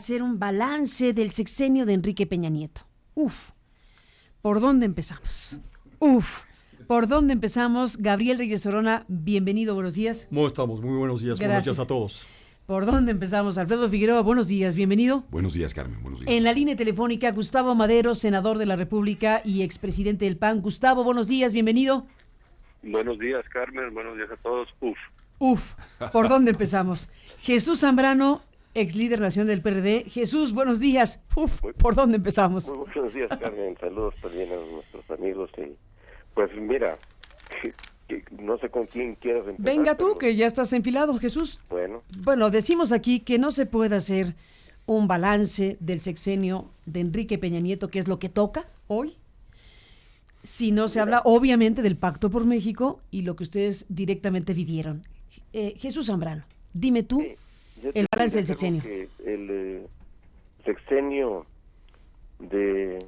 Hacer un balance del sexenio de Enrique Peña Nieto. ¿Por dónde empezamos? ¿Por dónde empezamos? Gabriel Reyes Sorona, bienvenido, buenos días. ¿Cómo estamos? Muy buenos días, Gracias. buenos días a todos. ¿Por dónde empezamos? Alfredo Figueroa, buenos días, bienvenido. Buenos días, Carmen, buenos días. En la línea telefónica, Gustavo Madero, senador de la República y expresidente del PAN. Gustavo, buenos días, bienvenido. Buenos días, Carmen, buenos días a todos. ¿Por dónde empezamos? Jesús Zambrano, ex líder nacional del PRD. Jesús, buenos días. ¿Por dónde empezamos? Muy buenos días, Carmen. Saludos también a nuestros amigos. Y pues mira, que no sé con quién quieras empezar. Venga tú, que ya estás enfilado, Jesús. Bueno, decimos aquí que no se puede hacer un balance del sexenio de Enrique Peña Nieto, que es lo que toca hoy, si no se habla obviamente del Pacto por México y lo que ustedes directamente vivieron. Jesús Zambrano, dime tú el balance del sexenio. Que el sexenio de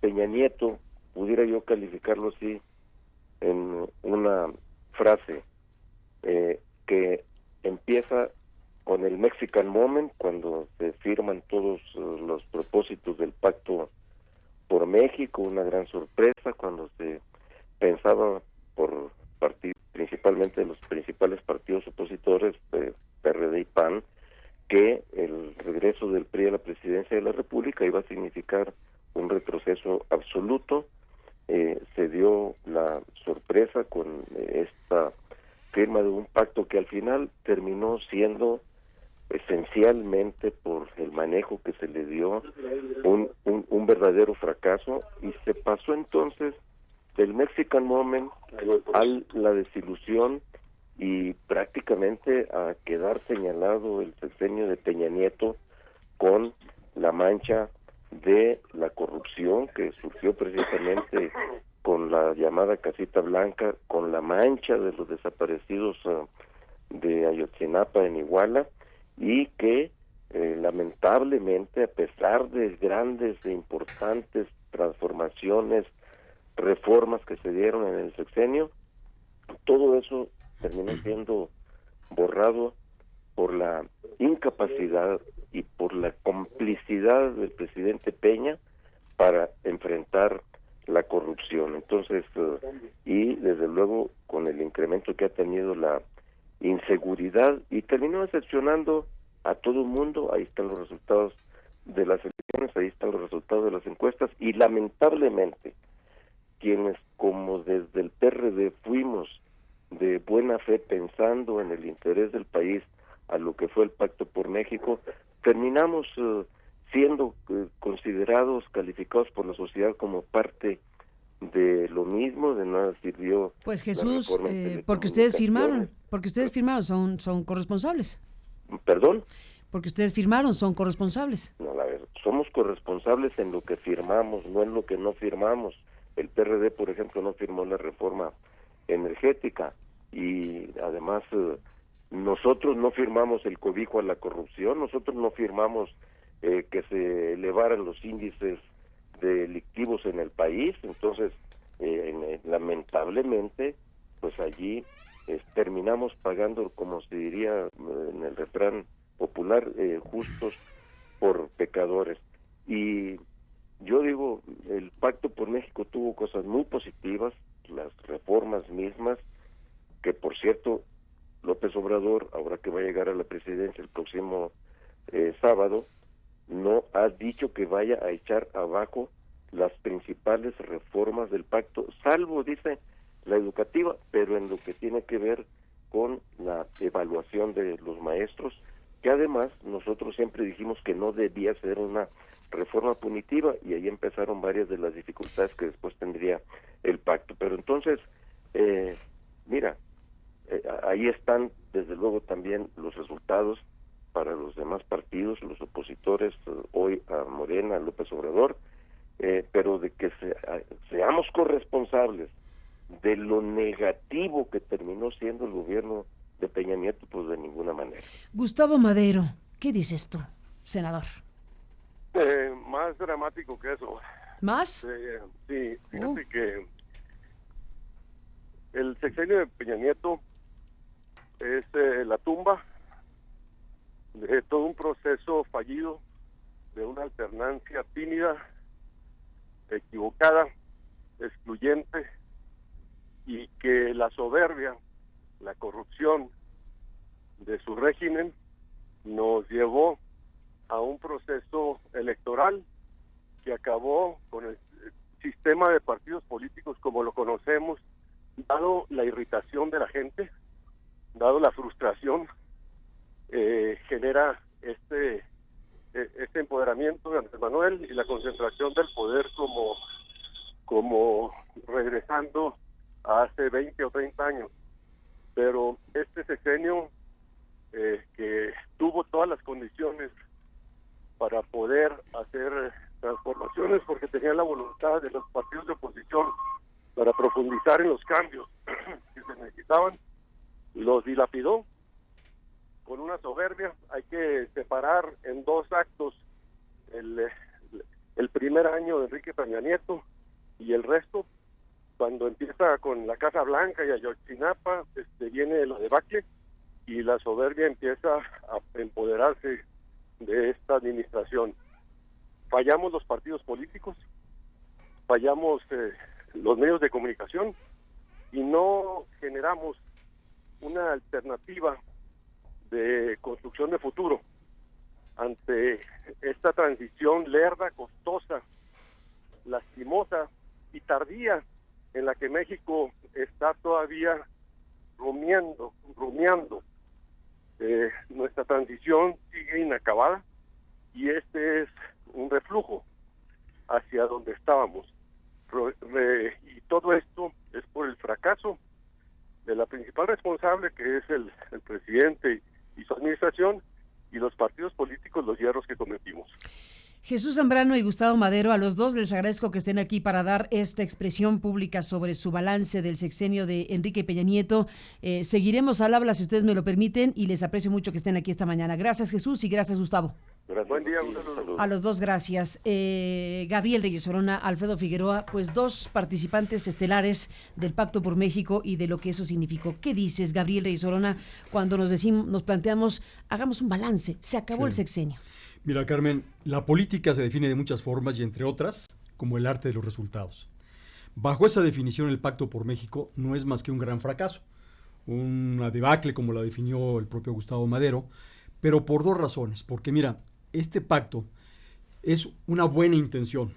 Peña Nieto, pudiera yo calificarlo así en una frase que empieza con el Mexican Moment, cuando se firman todos los propósitos del Pacto por México, una gran sorpresa cuando se pensaba por principalmente los principales partidos opositores, PRD y PAN, que el regreso del PRI a la presidencia de la República iba a significar un retroceso absoluto. Se dio la sorpresa con esta firma de un pacto que al final terminó siendo esencialmente, por el manejo que se le dio, un verdadero fracaso, y se pasó entonces del Mexican Moment a la desilusión y prácticamente a quedar señalado el sexenio de Peña Nieto con la mancha de la corrupción que surgió precisamente con la llamada Casita Blanca, con la mancha de los desaparecidos de Ayotzinapa en Iguala, y que lamentablemente, a pesar de grandes e importantes transformaciones, reformas que se dieron en el sexenio, todo eso terminó siendo borrado por la incapacidad y por la complicidad del presidente Peña para enfrentar la corrupción. Entonces, y desde luego con el incremento que ha tenido la inseguridad, y terminó decepcionando a todo el mundo. Ahí están los resultados de las elecciones, ahí están los resultados de las encuestas, y lamentablemente quienes, como desde el PRD fuimos de buena fe pensando en el interés del país a lo que fue el Pacto por México, terminamos siendo considerados, calificados por la sociedad como parte de lo mismo. De nada sirvió. Pues Jesús, porque ustedes firmaron, son corresponsables. ¿Perdón? Porque ustedes firmaron, son corresponsables. No, a ver, somos corresponsables en lo que firmamos, no en lo que no firmamos. El PRD, por ejemplo, no firmó la reforma energética, y además nosotros no firmamos el cobijo a la corrupción, nosotros no firmamos que se elevaran los índices delictivos en el país. Entonces, lamentablemente, pues allí terminamos pagando, como se diría en el refrán popular, justos por pecadores. Y yo digo, el Pacto por México tuvo cosas muy positivas, las reformas mismas, que por cierto, López Obrador, ahora que va a llegar a la presidencia el próximo sábado, no ha dicho que vaya a echar abajo las principales reformas del pacto, salvo, dice, la educativa, pero en lo que tiene que ver con la evaluación de los maestros, que además nosotros siempre dijimos que no debía ser una reforma punitiva, y ahí empezaron varias de las dificultades que después tendría el pacto. Pero entonces, mira, ahí están desde luego también los resultados para los demás partidos, los opositores hoy a Morena, a López Obrador, pero de que seamos corresponsables de lo negativo que terminó siendo el gobierno de Peña Nieto, pues de ninguna manera. Gustavo Madero, ¿qué dices tú, senador? Más dramático que eso. ¿Más? Sí, fíjate que el sexenio de Peña Nieto es la tumba de todo un proceso fallido, de una alternancia tímida, equivocada, excluyente, y que la soberbia, la corrupción de su régimen nos llevó a un proceso electoral que acabó con el sistema de partidos políticos como lo conocemos, dado la irritación de la gente, dado la frustración, genera este empoderamiento de Andrés Manuel y la concentración del poder como regresando a hace 20 o 30 años. Pero este sexenio, que tuvo todas las condiciones para poder hacer transformaciones, porque tenía la voluntad de los partidos de oposición para profundizar en los cambios que se necesitaban, los dilapidó con una soberbia. Hay que separar en dos actos el primer año de Enrique Peña Nieto y el resto. Cuando empieza con la Casa Blanca y Ayotzinapa, viene la debacle y la soberbia empieza a empoderarse de esta administración. Fallamos los partidos políticos, fallamos los medios de comunicación y no generamos una alternativa de construcción de futuro ante esta transición lerda, costosa, lastimosa y tardía en la que México está todavía rumiando. Nuestra transición sigue inacabada y este es un reflujo hacia donde estábamos. Y todo esto es por el fracaso de la principal responsable, que es el presidente y su administración, y los partidos políticos, los hierros que cometimos. Jesús Zambrano y Gustavo Madero, a los dos les agradezco que estén aquí para dar esta expresión pública sobre su balance del sexenio de Enrique Peña Nieto. Seguiremos al habla, si ustedes me lo permiten, y les aprecio mucho que estén aquí esta mañana. Gracias, Jesús, y gracias, Gustavo. Buen día, un saludo. A los dos, gracias. Gabriel Reyes Orona, Alfredo Figueroa, pues dos participantes estelares del Pacto por México y de lo que eso significó. ¿Qué dices, Gabriel Reyes Orona, cuando nos planteamos, hagamos un balance, se acabó el sexenio? Mira, Carmen, la política se define de muchas formas y, entre otras, como el arte de los resultados. Bajo esa definición, el Pacto por México no es más que un gran fracaso, una debacle como la definió el propio Gustavo Madero, pero por dos razones. Porque, mira, este pacto es una buena intención,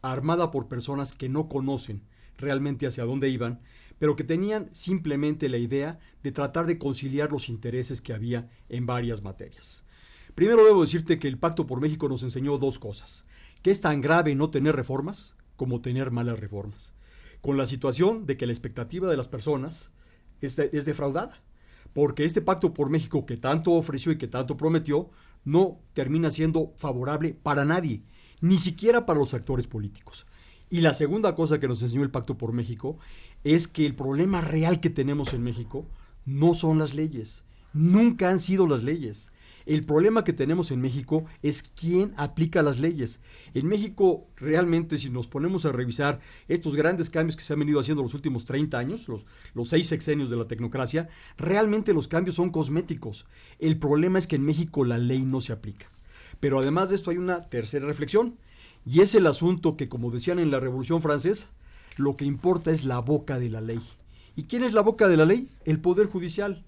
armada por personas que no conocen realmente hacia dónde iban, pero que tenían simplemente la idea de tratar de conciliar los intereses que había en varias materias. Primero debo decirte que el Pacto por México nos enseñó dos cosas: que es tan grave no tener reformas como tener malas reformas, con la situación de que la expectativa de las personas es defraudada, porque este Pacto por México que tanto ofreció y que tanto prometió no termina siendo favorable para nadie, ni siquiera para los actores políticos. Y la segunda cosa que nos enseñó el Pacto por México es que el problema real que tenemos en México no son las leyes, nunca han sido las leyes. El problema que tenemos en México es quién aplica las leyes. En México, realmente, si nos ponemos a revisar estos grandes cambios que se han venido haciendo los últimos 30 años, los 6 sexenios de la tecnocracia, realmente los cambios son cosméticos. El problema es que en México la ley no se aplica. Pero además de esto hay una tercera reflexión, y es el asunto que, como decían en la Revolución Francesa, lo que importa es la boca de la ley. ¿Y quién es la boca de la ley? El Poder Judicial.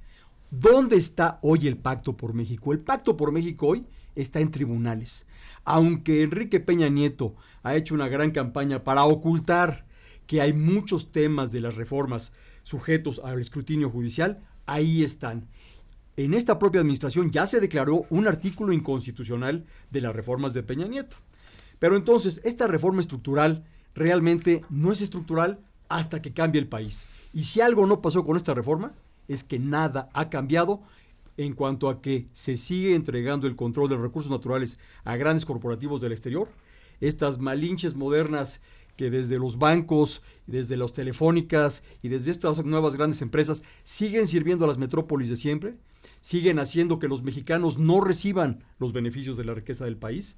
¿Dónde está hoy el Pacto por México? El Pacto por México hoy está en tribunales. Aunque Enrique Peña Nieto ha hecho una gran campaña para ocultar que hay muchos temas de las reformas sujetos al escrutinio judicial, ahí están. En esta propia administración ya se declaró un artículo inconstitucional de las reformas de Peña Nieto. Pero entonces, esta reforma estructural realmente no es estructural hasta que cambie el país. Y si algo no pasó con esta reforma, es que nada ha cambiado en cuanto a que se sigue entregando el control de recursos naturales a grandes corporativos del exterior. Estas malinches modernas que desde los bancos, desde las telefónicas y desde estas nuevas grandes empresas siguen sirviendo a las metrópolis de siempre, siguen haciendo que los mexicanos no reciban los beneficios de la riqueza del país.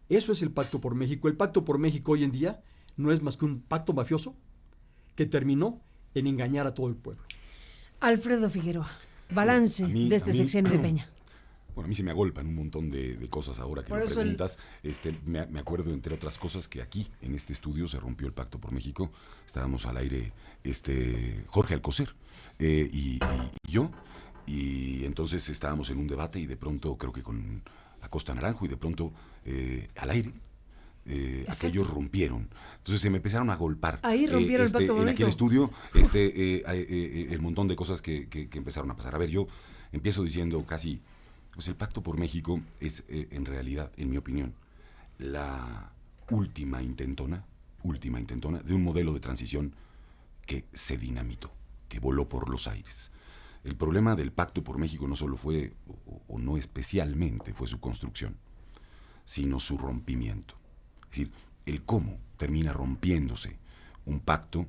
Eso es el Pacto por México. El Pacto por México hoy en día no es más que un pacto mafioso que terminó en engañar a todo el pueblo. Alfredo Figueroa, balance de este sexenio de Peña. Bueno, a mí se me agolpan un montón de cosas ahora que me preguntas. Me acuerdo, entre otras cosas, que aquí, en este estudio, se rompió el Pacto por México. Estábamos al aire Jorge Alcocer y yo. Y entonces estábamos en un debate y de pronto, creo que con Acosta Naranjo, y de pronto al aire, aquellos rompieron. Entonces se me empezaron a golpar. Ahí rompieron el Pacto por México. En aquel estudio, el montón de cosas que empezaron a pasar. A ver, yo empiezo diciendo casi... Pues el Pacto por México es, en realidad, en mi opinión, la última intentona de un modelo de transición que se dinamitó, que voló por los aires. El problema del Pacto por México no solo fue, o no especialmente, fue su construcción, sino su rompimiento. Es decir, el cómo termina rompiéndose un pacto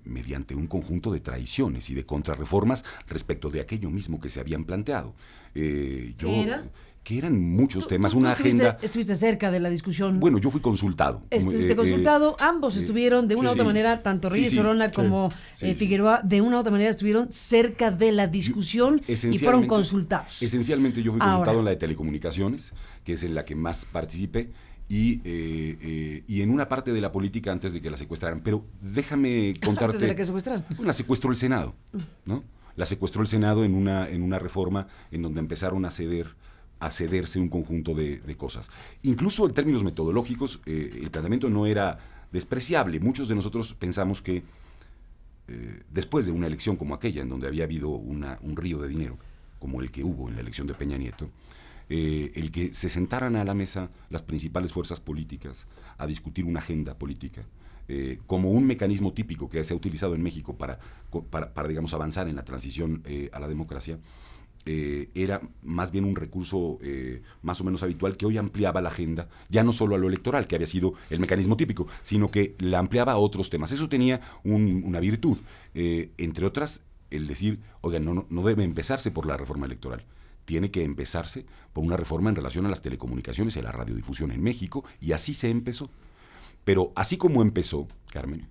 mediante un conjunto de traiciones y de contrarreformas respecto de aquello mismo que se habían planteado. Que eran muchos temas, una agenda... Estuviste cerca de la discusión. Bueno, yo fui consultado. Estuviste consultado, ambos estuvieron de una u otra manera, tanto Reyes Orona como Figueroa, de una u otra manera estuvieron cerca de la discusión y fueron consultados. Esencialmente yo fui consultado en la de telecomunicaciones, que es en la que más participé, y en una parte de la política antes de que la secuestraran. Pero déjame contarte... ¿Antes de la que secuestraran? La secuestró el Senado, ¿no? La secuestró el Senado en una reforma en donde empezaron a cederse un conjunto de cosas. Incluso en términos metodológicos, el planteamiento no era despreciable. Muchos de nosotros pensamos que después de una elección como aquella, en donde había habido un río de dinero, como el que hubo en la elección de Peña Nieto, el que se sentaran a la mesa las principales fuerzas políticas a discutir una agenda política, como un mecanismo típico que se ha utilizado en México para digamos, avanzar en la transición a la democracia, era más bien un recurso más o menos habitual, que hoy ampliaba la agenda, ya no solo a lo electoral, que había sido el mecanismo típico, sino que la ampliaba a otros temas. Eso tenía una virtud, entre otras, el decir, oigan, no debe empezarse por la reforma electoral, tiene que empezarse por una reforma en relación a las telecomunicaciones y a la radiodifusión en México, y así se empezó. Pero así como empezó, Carmen,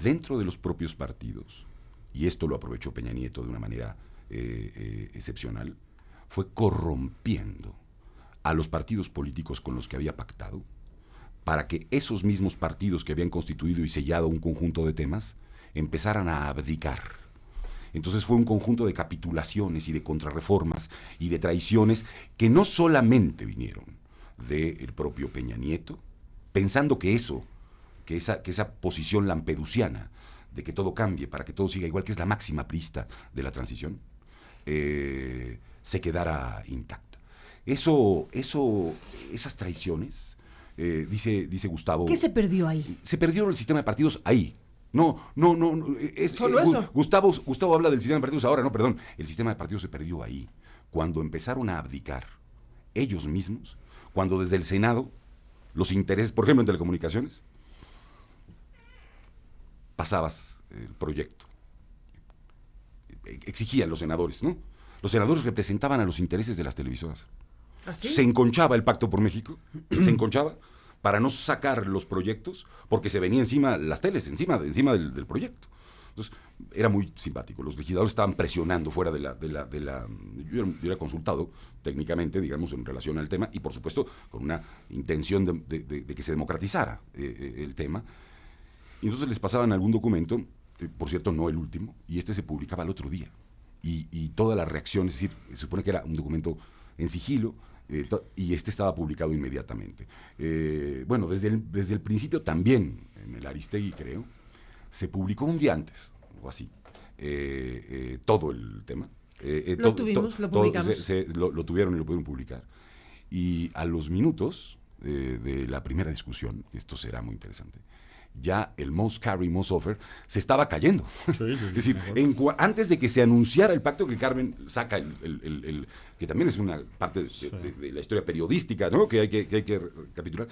dentro de los propios partidos, y esto lo aprovechó Peña Nieto de una manera excepcional, fue corrompiendo a los partidos políticos con los que había pactado, para que esos mismos partidos que habían constituido y sellado un conjunto de temas empezaran a abdicar. Entonces fue un conjunto de capitulaciones y de contrarreformas y de traiciones que no solamente vinieron del propio Peña Nieto, pensando que esa posición lampedusiana de que todo cambie para que todo siga igual, que es la máxima priista de la transición, se quedara intacta. Esas traiciones, dice Gustavo... ¿Qué se perdió ahí? Se perdió el sistema de partidos ahí. No, solo eso. Gustavo habla del sistema de partidos ahora, perdón. El sistema de partidos se perdió ahí, cuando empezaron a abdicar ellos mismos, cuando desde el Senado los intereses, por ejemplo en telecomunicaciones, pasabas el proyecto. Exigían los senadores, ¿no? Los senadores representaban a los intereses de las televisoras. ¿Así? Se enconchaba el Pacto por México, se enconchaba para no sacar los proyectos, porque se venía encima las teles, encima del proyecto. Entonces, era muy simpático. Los legisladores estaban presionando fuera de la yo era consultado técnicamente, digamos, en relación al tema, y por supuesto con una intención de que se democratizara el tema. Y entonces les pasaban algún documento, por cierto, no el último, y se publicaba al otro día. Y toda la reacción, es decir, se supone que era un documento en sigilo, y estaba publicado inmediatamente. Bueno, desde el principio también, en el Aristegui, creo, se publicó un día antes, o así, todo el tema. Lo publicamos. Lo tuvieron y lo pudieron publicar. Y a los minutos de la primera discusión, esto será muy interesante, ya el most carry, most offer se estaba cayendo. Sí, es decir, antes de que se anunciara el pacto, que Carmen saca que también es una parte de la historia periodística, ¿no? que hay que recapitular.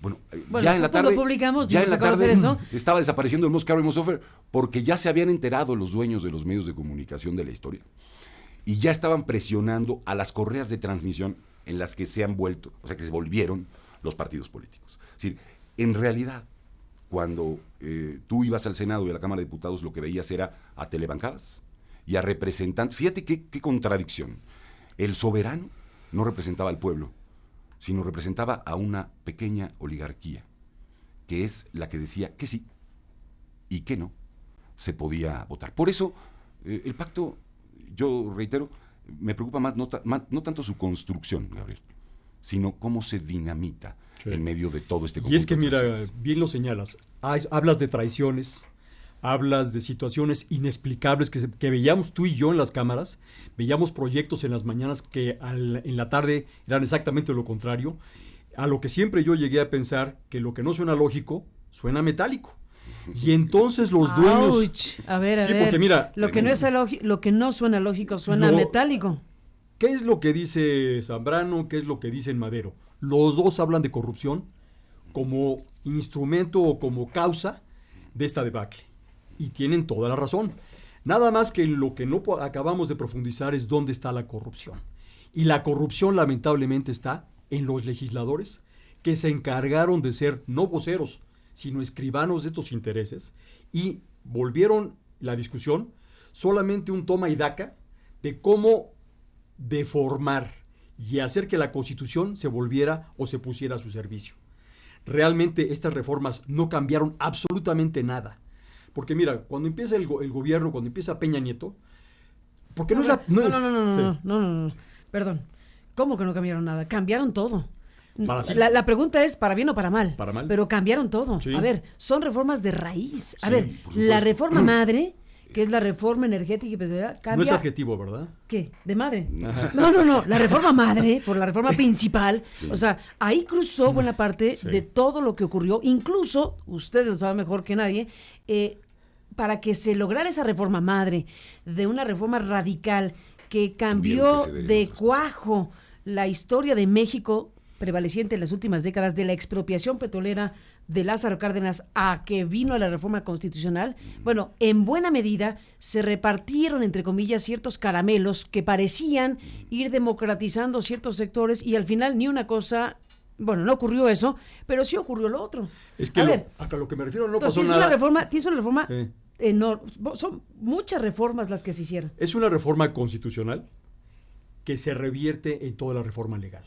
Bueno, ya en la tarde, lo publicamos, ya en la tarde estaba desapareciendo el most carry, most offer, porque ya se habían enterado los dueños de los medios de comunicación de la historia, y ya estaban presionando a las correas de transmisión en las que se han vuelto, o sea, que se volvieron los partidos políticos. Es decir, en realidad, cuando tú ibas al Senado y a la Cámara de Diputados, lo que veías era a telebancadas y a representantes. Fíjate qué contradicción. El soberano no representaba al pueblo, sino representaba a una pequeña oligarquía, que es la que decía que sí y que no se podía votar. Por eso, el pacto, yo reitero, me preocupa más no tanto su construcción, Gabriel, sino cómo se dinamita en medio de todo este conjunto. Y es que, de mira, tradiciones. bien lo señalas, hablas de traiciones, hablas de situaciones inexplicables que veíamos tú y yo en las cámaras, veíamos proyectos en las mañanas que en la tarde eran exactamente lo contrario, a lo que siempre yo llegué a pensar que lo que no suena lógico, suena metálico. Y entonces los dueños... Ouch. A ver, Sí, porque mira, lo que no suena lógico suena metálico. ¿Qué es lo que dice Zambrano? ¿Qué es lo que dice Madero? Los dos hablan de corrupción como instrumento o como causa de esta debacle. Y tienen toda la razón. Nada más que lo que no acabamos de profundizar es dónde está la corrupción. Y la corrupción lamentablemente está en los legisladores que se encargaron de ser no voceros, sino escribanos de estos intereses y volvieron la discusión solamente un toma y daca de cómo deformar y hacer que la Constitución se volviera o se pusiera a su servicio. Realmente estas reformas no cambiaron absolutamente nada. Porque mira, cuando empieza el gobierno, cuando empieza Peña Nieto, porque no es la... No. Perdón. ¿Cómo que no cambiaron nada? Cambiaron todo. La pregunta es para bien o para mal. Para mal. Pero cambiaron todo. Sí. A ver, son reformas de raíz. A Sí, ver, por supuesto. la reforma madre, que es la reforma energética y petrolera, cambia... No es adjetivo, ¿verdad? ¿Qué? ¿De madre? No. La reforma madre, por la reforma principal, o sea, ahí cruzó buena parte de todo lo que ocurrió. Incluso, ustedes lo saben mejor que nadie, para que se lograra esa reforma madre, de una reforma radical que cambió de cuajo la historia de México prevaleciente en las últimas décadas, de la expropiación petrolera de Lázaro Cárdenas a que vino a la reforma constitucional, bueno, en buena medida se repartieron, entre comillas, ciertos caramelos que parecían ir democratizando ciertos sectores y al final ni una cosa, bueno, no ocurrió eso, pero sí ocurrió lo otro. Es que a lo que me refiero no Entonces, pasó nada. Tienes una reforma enorme, son muchas reformas las que se hicieron. Es una reforma constitucional que se revierte en toda la reforma legal.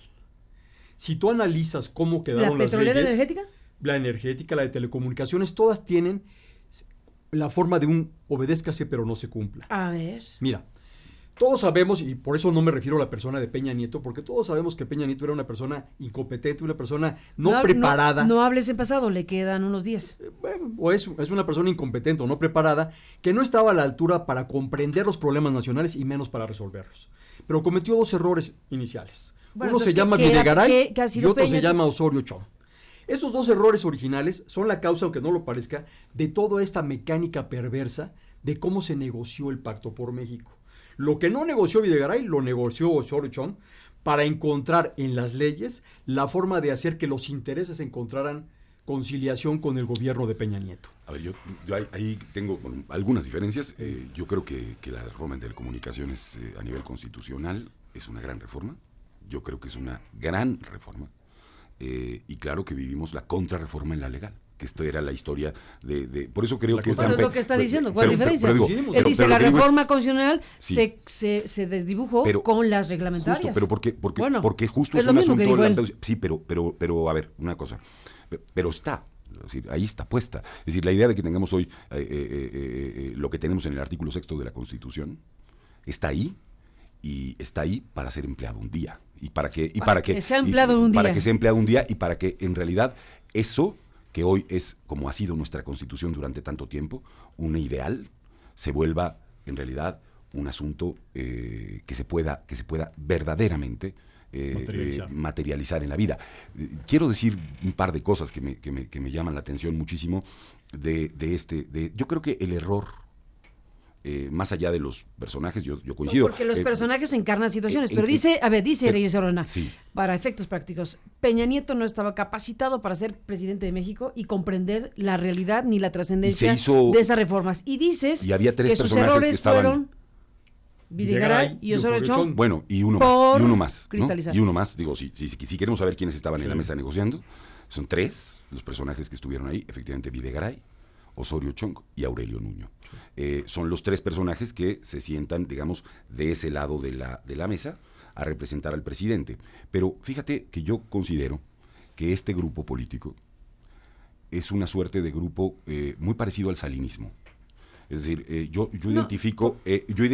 Si tú analizas cómo quedaron las leyes... ¿La petrolera energética? La energética, la de telecomunicaciones, todas tienen la forma de un obedézcase pero no se cumpla. A ver. Mira, todos sabemos, y por eso no me refiero a la persona de Peña Nieto, porque todos sabemos que Peña Nieto era una persona incompetente, una persona no preparada. No hables en pasado, le quedan unos días. O es una persona incompetente o no preparada, que no estaba a la altura para comprender los problemas nacionales y menos para resolverlos. Pero cometió dos errores iniciales. Bueno, Uno se llama Videgaray y otro se Peña? llama Osorio Chong. Esos dos errores originales son la causa, aunque no lo parezca, de toda esta mecánica perversa de cómo se negoció el Pacto por México. Lo que no negoció Videgaray, lo negoció Osorio Chong para encontrar en las leyes la forma de hacer que los intereses encontraran conciliación con el gobierno de Peña Nieto. A ver, yo ahí tengo algunas diferencias. Yo creo que la reforma en telecomunicaciones a nivel constitucional es una gran reforma. Yo creo que es una gran reforma. Y claro que vivimos la contrarreforma en la legal, que esto era la historia de por eso creo que es lo que está diciendo, ¿cuál diferencia? Él dice la reforma constitucional se desdibujó con las reglamentarias. Justo, pero porque justo es un asunto... Sí, pero a ver, una cosa. Pero está, es decir, ahí está puesta. Es decir, la idea de que tengamos hoy lo que tenemos en el artículo 6º de la Constitución está ahí. Y está ahí para ser empleado un día. Para que sea empleado un día y para que en realidad eso, que hoy es como ha sido nuestra Constitución durante tanto tiempo, un ideal, se vuelva en realidad un asunto que se pueda verdaderamente materializar en la vida. Quiero decir un par de cosas que me llaman la atención muchísimo yo creo que el error, más allá de los personajes, yo coincido. Porque los personajes encarnan situaciones, pero dice Reyes Orona, para efectos prácticos, Peña Nieto no estaba capacitado para ser presidente de México y comprender la realidad ni la trascendencia de esas reformas. Y dices había tres que sus errores fueron Videgaray y Osorio Chong. Bueno, y uno más. Cristalizar. ¿No? Y uno más, digo, si queremos saber quiénes estaban en la mesa negociando, son tres los personajes que estuvieron ahí, efectivamente Videgaray, Osorio Chong y Aurelio Nuño. Son los tres personajes que se sientan, digamos, de ese lado de la mesa a representar al presidente. Pero fíjate que yo considero que este grupo político es una suerte de grupo muy parecido al salinismo. Es decir, yo identifico...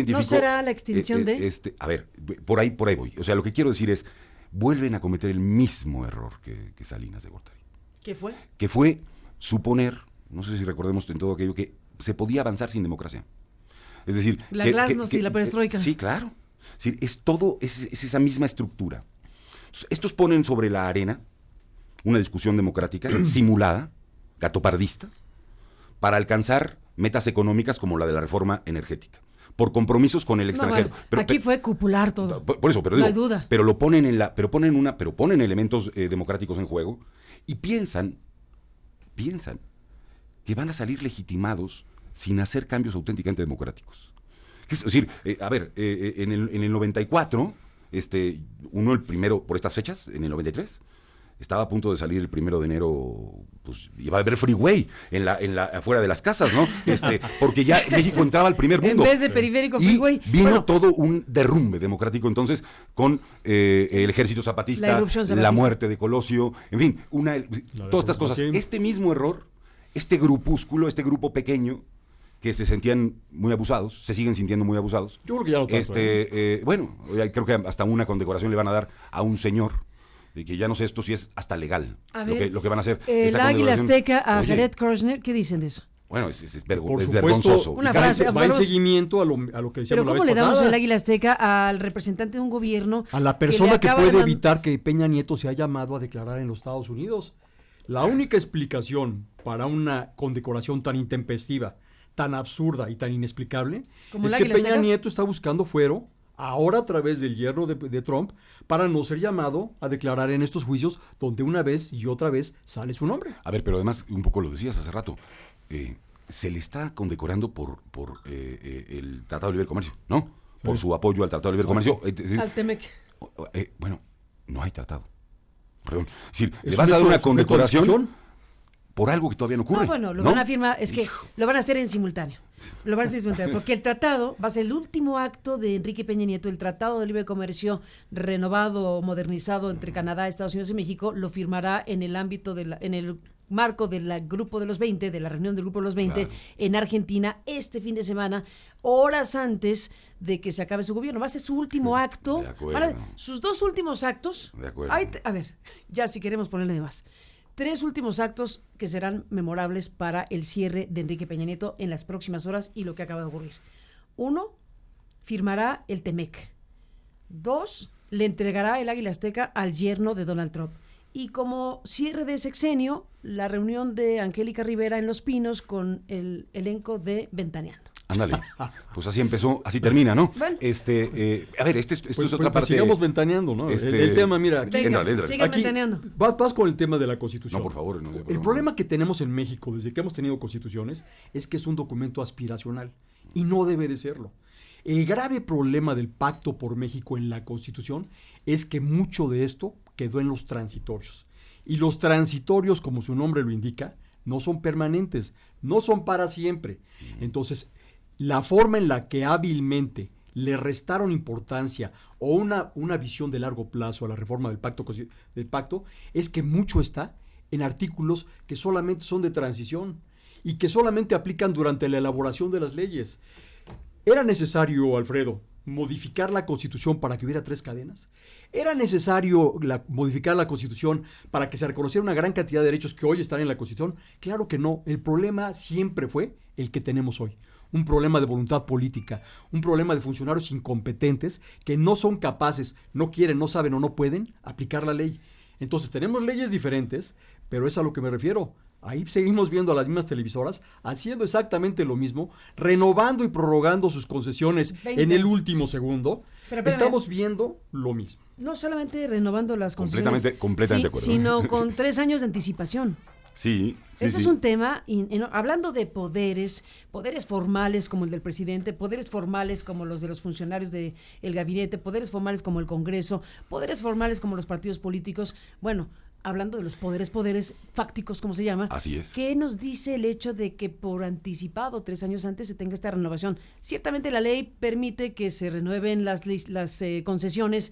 ¿No será la extinción de...? A ver, por ahí voy. O sea, lo que quiero decir es, vuelven a cometer el mismo error que Salinas de Gortari. ¿Qué fue? Que fue suponer, no sé si recordemos en todo aquello, que se podía avanzar sin democracia. Es decir... La glasnost y la perestroika. Sí, claro. Es decir, es esa misma estructura. Entonces, estos ponen sobre la arena una discusión democrática simulada, gatopardista, para alcanzar metas económicas como la de la reforma energética, por compromisos con el extranjero. Bueno, aquí fue cupular todo. Por eso, pero no digo, hay duda. Pero lo ponen ponen elementos democráticos en juego y piensan que van a salir legitimados sin hacer cambios auténticamente democráticos. Es decir, en el 94, uno el primero, por estas fechas, en el 93, estaba a punto de salir el 1 de enero, pues iba a haber freeway afuera de las casas, ¿no? Porque ya México entraba al primer mundo. En vez de periférico, freeway. Y vino todo un derrumbe democrático entonces con el ejército zapatista, la muerte de Colosio, en fin, todas estas cosas. Este mismo error, este grupo pequeño, que se sentían muy abusados, se siguen sintiendo muy abusados. Yo creo que ya no tanto. Bueno, creo que hasta una condecoración le van a dar a un señor, que ya no sé esto si es hasta legal lo que van a hacer. El Águila Azteca a Jared Kushner, ¿qué dicen de eso? Bueno, es vergonzoso. Una frase, va en seguimiento a lo que decíamos la vez pasada. ¿Pero cómo le damos el Águila Azteca al representante de un gobierno? A la persona que puede evitar que Peña Nieto sea llamado a declarar en los Estados Unidos. La única explicación para una condecoración tan intempestiva, tan absurda y tan inexplicable es que Peña Nieto está buscando fuero, ahora a través del yerno de Trump, para no ser llamado a declarar en estos juicios donde una vez y otra vez sale su nombre. A ver, pero además, un poco lo decías hace rato, se le está condecorando por el Tratado de Libre Comercio, ¿no? Por su apoyo al Tratado de Libre Comercio. Al TEMEC. Bueno, no hay tratado. Perdón. Es decir, le vas a dar una condecoración por algo que todavía no ocurre. Bueno, lo van a firmar, es que lo van a hacer en simultáneo. Porque el tratado va a ser el último acto de Enrique Peña Nieto, el Tratado de Libre Comercio renovado, modernizado entre Canadá, Estados Unidos y México, lo firmará en el ámbito en el marco del grupo de los 20, de la reunión del grupo de los 20, claro, en Argentina, este fin de semana, horas antes de que se acabe su gobierno. Va a ser su último acto. Sus dos últimos actos. De acuerdo. A ver, ya si queremos ponerle de más. 3 últimos actos que serán memorables para el cierre de Enrique Peña Nieto en las próximas horas y lo que acaba de ocurrir. 1, firmará el TEMEC. 2, le entregará el Águila Azteca al yerno de Donald Trump. Y como cierre de sexenio, la reunión de Angélica Rivera en Los Pinos con el elenco de Ventaneando. Ándale, pues así empezó, así termina, ¿no? Bueno. A ver, esto es otra parte. Sigamos ventaneando, ¿no? El tema, mira, aquí, sigan ventaneando. Vas con el tema de la Constitución. No, por favor. No, el problema que tenemos en México, desde que hemos tenido constituciones, es que es un documento aspiracional, y no debe de serlo. El grave problema del Pacto por México en la Constitución es que mucho de esto quedó en los transitorios. Y los transitorios, como su nombre lo indica, no son permanentes, no son para siempre. Entonces, la forma en la que hábilmente le restaron importancia o una visión de largo plazo a la reforma del pacto es que mucho está en artículos que solamente son de transición y que solamente aplican durante la elaboración de las leyes. ¿Era necesario, Alfredo, modificar la Constitución para que hubiera 3 cadenas? ¿Era necesario modificar la Constitución para que se reconociera una gran cantidad de derechos que hoy están en la Constitución? Claro que no. El problema siempre fue el que tenemos hoy. Un problema de voluntad política, un problema de funcionarios incompetentes que no son capaces, no quieren, no saben o no pueden aplicar la ley. Entonces tenemos leyes diferentes, pero es a lo que me refiero. Ahí seguimos viendo a las mismas televisoras haciendo exactamente lo mismo, renovando y prorrogando sus concesiones 20. En el último segundo. Pero, estamos viendo lo mismo. No solamente renovando las concesiones, completamente de acuerdo, sino con 3 años de anticipación. Sí. Ese es un tema, hablando de poderes formales como el del presidente, poderes formales como los de los funcionarios del gabinete, poderes formales como el Congreso, poderes formales como los partidos políticos. Bueno, hablando de los poderes fácticos, como se llama. Así es. ¿Qué nos dice el hecho de que por anticipado 3 años antes se tenga esta renovación? Ciertamente la ley permite que se renueven las concesiones,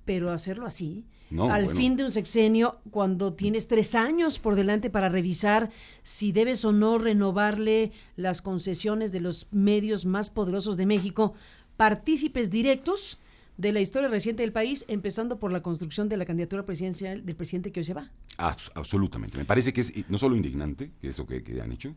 pero hacerlo así, fin de un sexenio, cuando tienes 3 años por delante para revisar si debes o no renovarle las concesiones de los medios más poderosos de México, partícipes directos de la historia reciente del país, empezando por la construcción de la candidatura presidencial del presidente que hoy se va. Absolutamente. Me parece que es no solo indignante, que eso que han hecho,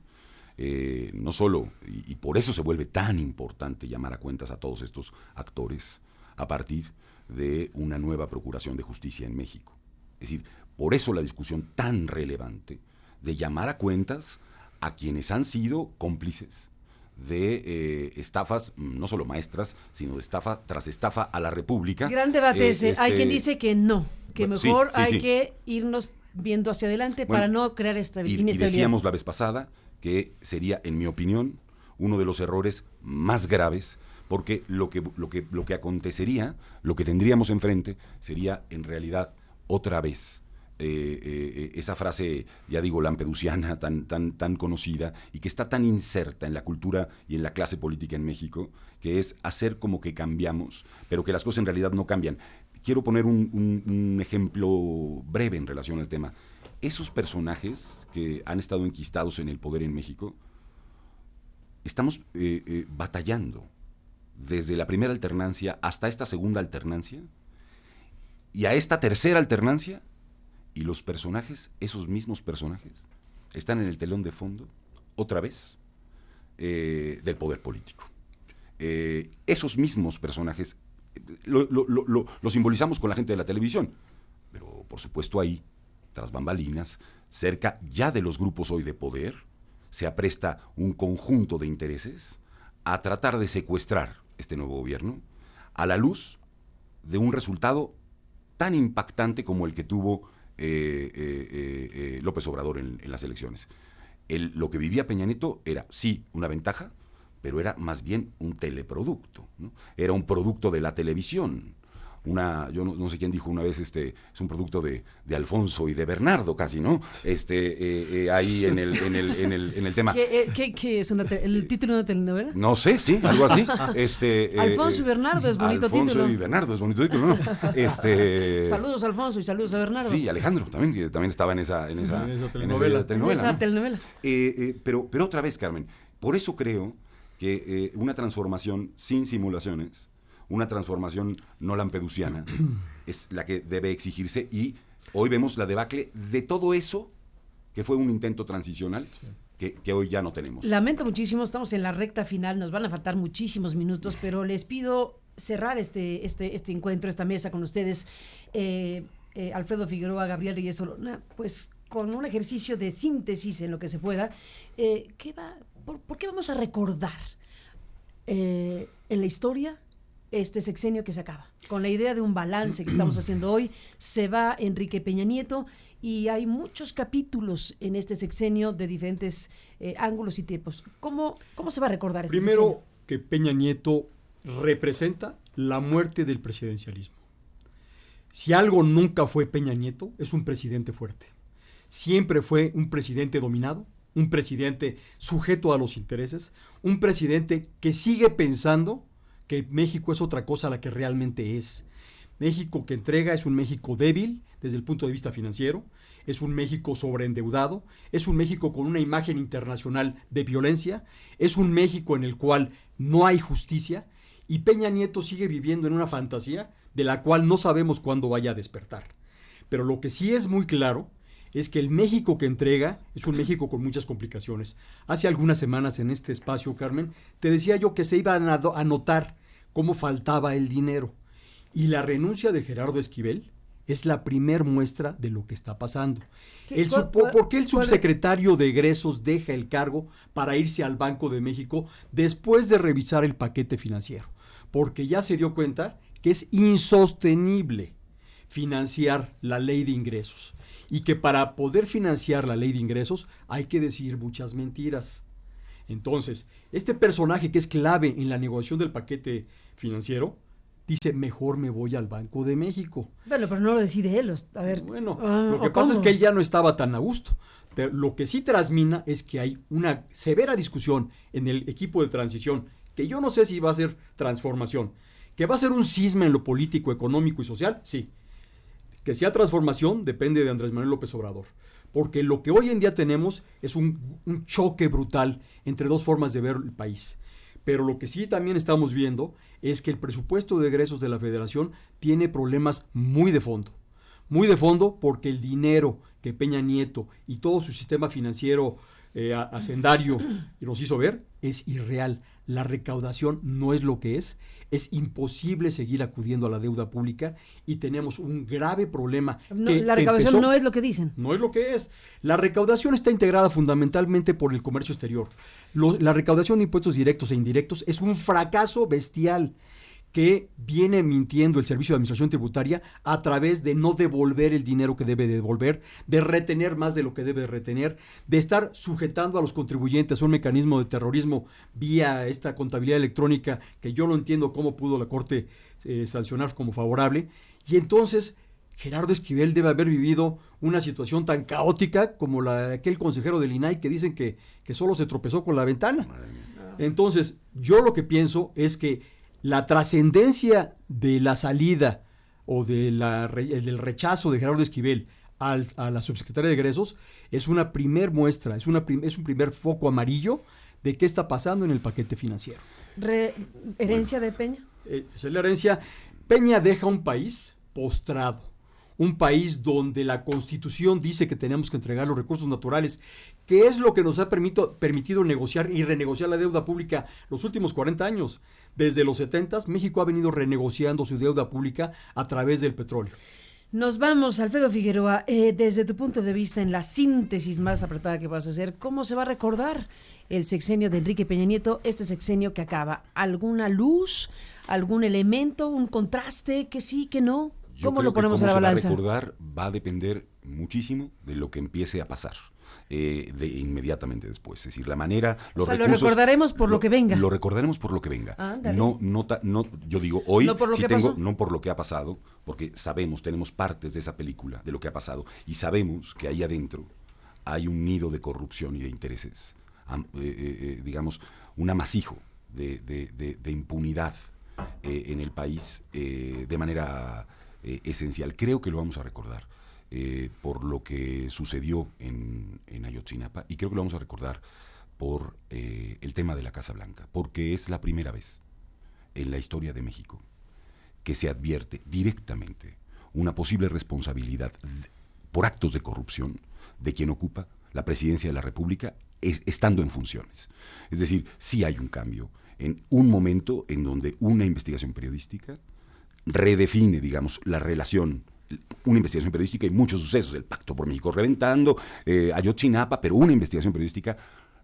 no solo, y por eso se vuelve tan importante llamar a cuentas a todos estos actores a partir de una nueva procuración de justicia en México. Es decir, por eso la discusión tan relevante de llamar a cuentas a quienes han sido cómplices de estafas, no solo maestras, sino de estafa tras estafa a la República. Gran debate ese. Hay quien dice que no, que mejor hay que irnos viendo hacia adelante para no crear esta inestabilidad. Y decíamos la vez pasada que sería, en mi opinión, uno de los errores más graves, porque lo que acontecería, lo que tendríamos enfrente, sería en realidad otra vez esa frase, ya digo, lampedusiana, tan conocida y que está tan inserta en la cultura y en la clase política en México, que es hacer como que cambiamos, pero que las cosas en realidad no cambian. Quiero poner un ejemplo breve en relación al tema. Esos personajes que han estado enquistados en el poder en México, estamos batallando desde la primera alternancia hasta esta segunda alternancia y a esta tercera alternancia. Y los personajes, esos mismos personajes, están en el telón de fondo, otra vez, del poder político. Esos mismos personajes lo simbolizamos con la gente de la televisión, pero por supuesto ahí, tras bambalinas, cerca ya de los grupos hoy de poder, se apresta un conjunto de intereses a tratar de secuestrar este nuevo gobierno a la luz de un resultado tan impactante como el que tuvo López Obrador en las elecciones. Lo que vivía Peña Nieto era, sí, una ventaja, pero era más bien un teleproducto, ¿no? Era un producto de la televisión. Yo no sé quién dijo una vez, es un producto de Alfonso y de Bernardo casi, ¿no? Ahí en el tema. ¿Qué es el título de una telenovela? No sé, sí, algo así. Alfonso y Bernardo es bonito título. Alfonso y Bernardo es bonito título, ¿no? Saludos a Alfonso y saludos a Bernardo. Sí, Alejandro también, que también estaba en esa telenovela. Pero otra vez, Carmen, por eso creo que una transformación sin simulaciones, una transformación no lampedusiana, es la que debe exigirse, y hoy vemos la debacle de todo eso que fue un intento transicional que hoy ya no tenemos. Lamento muchísimo, estamos en la recta final, nos van a faltar muchísimos minutos, pero les pido cerrar este encuentro, esta mesa con ustedes, Alfredo Figueroa, Gabriel Reyes Solona, pues con un ejercicio de síntesis en lo que se pueda. ¿Por qué vamos a recordar en la historia este sexenio que se acaba? Con la idea de un balance que estamos haciendo hoy, se va Enrique Peña Nieto y hay muchos capítulos en este sexenio de diferentes ángulos y tipos. ¿Cómo se va a recordar este sexenio? Primero, que Peña Nieto representa la muerte del presidencialismo. Si algo nunca fue Peña Nieto, es un presidente fuerte. Siempre fue un presidente dominado, un presidente sujeto a los intereses, un presidente que sigue pensando que México es otra cosa a la que realmente es. México que entrega es un México débil desde el punto de vista financiero, es un México sobreendeudado, es un México con una imagen internacional de violencia, es un México en el cual no hay justicia, y Peña Nieto sigue viviendo en una fantasía de la cual no sabemos cuándo vaya a despertar. Pero lo que sí es muy claro es que el México que entrega es un México con muchas complicaciones. Hace algunas semanas en este espacio, Carmen, te decía yo que se iba a notar cómo faltaba el dinero. Y la renuncia de Gerardo Esquivel es la primer muestra de lo que está pasando. ¿Por qué el subsecretario de Egresos deja el cargo para irse al Banco de México después de revisar el paquete financiero? Porque ya se dio cuenta que es insostenible financiar la ley de ingresos, y que para poder financiar la ley de ingresos hay que decir muchas mentiras. Entonces, este personaje que es clave en la negociación del paquete financiero dice, mejor me voy al Banco de México. Bueno, pero no lo decide él. A ver. Bueno, lo que pasa es que él ya no estaba tan a gusto. Lo que sí trasmina es que hay una severa discusión en el equipo de transición, que yo no sé si va a ser transformación, que va a ser un cisma en lo político, económico y social, sí. Que sea transformación depende de Andrés Manuel López Obrador. Porque lo que hoy en día tenemos es un choque brutal entre dos formas de ver el país. Pero lo que sí también estamos viendo es que el presupuesto de egresos de la Federación tiene problemas muy de fondo. Muy de fondo porque el dinero que Peña Nieto y todo su sistema financiero hacendario nos hizo ver es irreal. La recaudación no es lo que es imposible seguir acudiendo a la deuda pública y tenemos un grave problema. La recaudación no es lo que dicen. No es lo que es. La recaudación está integrada fundamentalmente por el comercio exterior. La recaudación de impuestos directos e indirectos es un fracaso bestial que viene mintiendo el Servicio de Administración Tributaria a través de no devolver el dinero que debe devolver, de retener más de lo que debe retener, de estar sujetando a los contribuyentes a un mecanismo de terrorismo vía esta contabilidad electrónica, que yo no entiendo cómo pudo la Corte sancionar como favorable. Y entonces Gerardo Esquivel debe haber vivido una situación tan caótica como la de aquel consejero del INAI que dicen que solo se tropezó con la ventana. Entonces, yo lo que pienso es que la trascendencia de la salida o del rechazo de Gerardo Esquivel a la subsecretaria de egresos es una primer muestra, es un primer foco amarillo de qué está pasando en el paquete financiero. ¿Herencia de Peña? Esa es la herencia. Peña deja un país postrado, un país donde la Constitución dice que tenemos que entregar los recursos naturales, que es lo que nos ha permitido negociar y renegociar la deuda pública los últimos 40 años. Desde los 70s, México ha venido renegociando su deuda pública a través del petróleo. Nos vamos, Alfredo Figueroa, desde tu punto de vista, en la síntesis más apretada que vas a hacer, ¿cómo se va a recordar el sexenio de Enrique Peña Nieto, este sexenio que acaba? ¿Alguna luz, algún elemento, un contraste, que sí, que no? ¿Cómo lo ponemos a la balanza? Cómo se va a recordar va a depender muchísimo de lo que empiece a pasar. Inmediatamente después, es decir, la manera, los recursos, lo recordaremos por lo que venga. Lo recordaremos por lo que venga. No, yo digo hoy, no por lo que ha pasado, porque sabemos, tenemos partes de esa película, de lo que ha pasado, y sabemos que ahí adentro hay un nido de corrupción y de intereses, digamos, un amasijo de impunidad en el país de manera esencial. Creo que lo vamos a recordar. Por lo que sucedió en Ayotzinapa, y creo que lo vamos a recordar por el tema de la Casa Blanca, porque es la primera vez en la historia de México que se advierte directamente una posible responsabilidad por actos de corrupción de quien ocupa la presidencia de la República estando en funciones. Es decir, sí hay un cambio en un momento en donde una investigación periodística redefine, digamos, la relación, una investigación periodística y muchos sucesos, el Pacto por México reventando, Ayotzinapa, pero una investigación periodística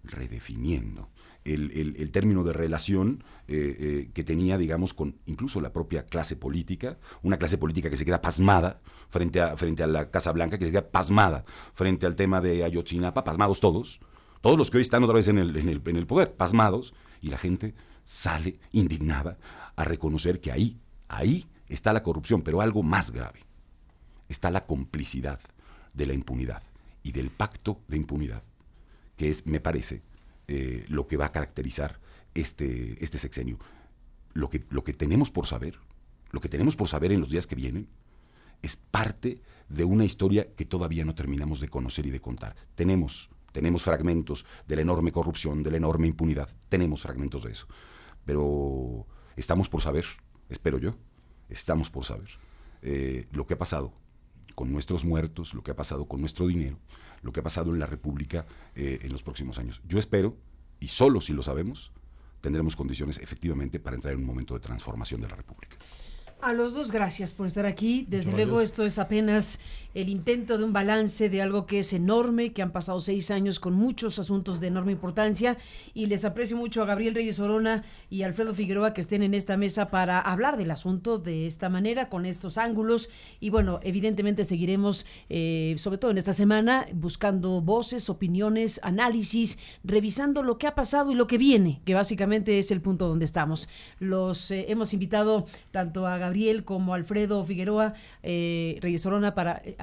redefiniendo el término de relación que tenía, digamos, con incluso la propia clase política, una clase política que se queda pasmada frente a la Casa Blanca, que se queda pasmada frente al tema de Ayotzinapa, pasmados todos los que hoy están otra vez en el poder, pasmados, y la gente sale indignada a reconocer que ahí está la corrupción, pero algo más grave. Está la complicidad de la impunidad y del pacto de impunidad, que es, me parece, lo que va a caracterizar este sexenio. Lo que tenemos por saber en los días que vienen, es parte de una historia que todavía no terminamos de conocer y de contar. Tenemos fragmentos de la enorme corrupción, de la enorme impunidad, tenemos fragmentos de eso, pero estamos por saber, espero yo, estamos por saber lo que ha pasado con nuestros muertos, lo que ha pasado con nuestro dinero, lo que ha pasado en la República en los próximos años. Yo espero, y solo si lo sabemos, tendremos condiciones efectivamente para entrar en un momento de transformación de la República. A los dos, gracias por estar aquí. Desde luego, gracias. esto es apenas el intento de un balance de algo que es enorme, que han pasado 6 años con muchos asuntos de enorme importancia, y les aprecio mucho a Gabriel Reyes Orona y Alfredo Figueroa que estén en esta mesa para hablar del asunto de esta manera, con estos ángulos, y bueno, evidentemente seguiremos, sobre todo en esta semana, buscando voces, opiniones, análisis, revisando lo que ha pasado y lo que viene, que básicamente es el punto donde estamos. Los hemos invitado tanto a Gabriel como a Alfredo Figueroa, Reyes Orona,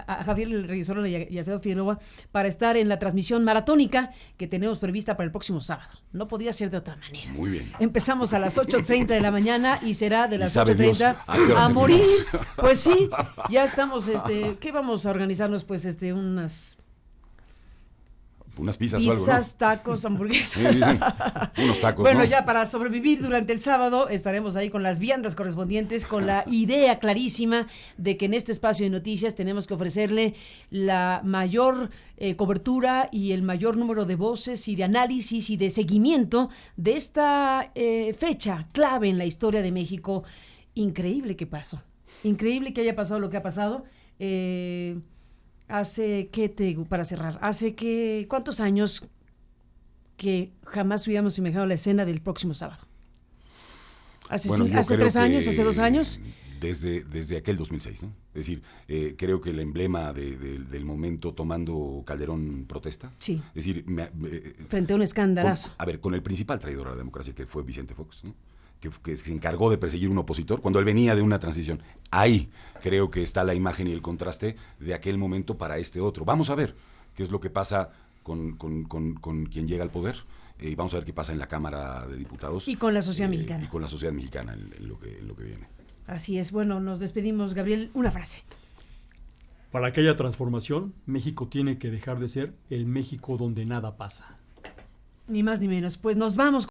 a Gabriel Reyes Orona y Alfredo Figueroa, para estar en la transmisión maratónica que tenemos prevista para el próximo sábado. No podía ser de otra manera. Muy bien. Empezamos a las 8:30 de la mañana y será de las sabe 8:30 Dios a qué hora a morir. terminamos. Pues sí, ya estamos, ¿qué vamos a organizarnos? Pues Unas pizzas o algo, pizzas, tacos, hamburguesas. Sí, dicen, unos tacos, Bueno, ¿no? ya para sobrevivir durante el sábado estaremos ahí con las viandas correspondientes, con la idea clarísima de que en este espacio de noticias tenemos que ofrecerle la mayor cobertura y el mayor número de voces y de análisis y de seguimiento de esta fecha clave en la historia de México. Increíble que pasó. Increíble que haya pasado lo que ha pasado. Para cerrar, ¿cuántos años que jamás hubiéramos imaginado la escena del próximo sábado? ¿Hace 3 años? ¿Hace 2 años? Desde aquel 2006, ¿no? Es decir, creo que el emblema del momento tomando Calderón protesta. Sí. Es decir, frente a un escandalazo. Con el principal traidor a la democracia, que fue Vicente Fox, ¿no? Que se encargó de perseguir un opositor cuando él venía de una transición. Ahí creo que está la imagen y el contraste de aquel momento para este otro. Vamos a ver qué es lo que pasa con quien llega al poder, y vamos a ver qué pasa en la Cámara de Diputados. Y con la sociedad mexicana. Y con la sociedad mexicana en lo que viene. Así es. Bueno, nos despedimos. Gabriel, una frase. Para aquella transformación, México tiene que dejar de ser el México donde nada pasa. Ni más ni menos. Pues nos vamos.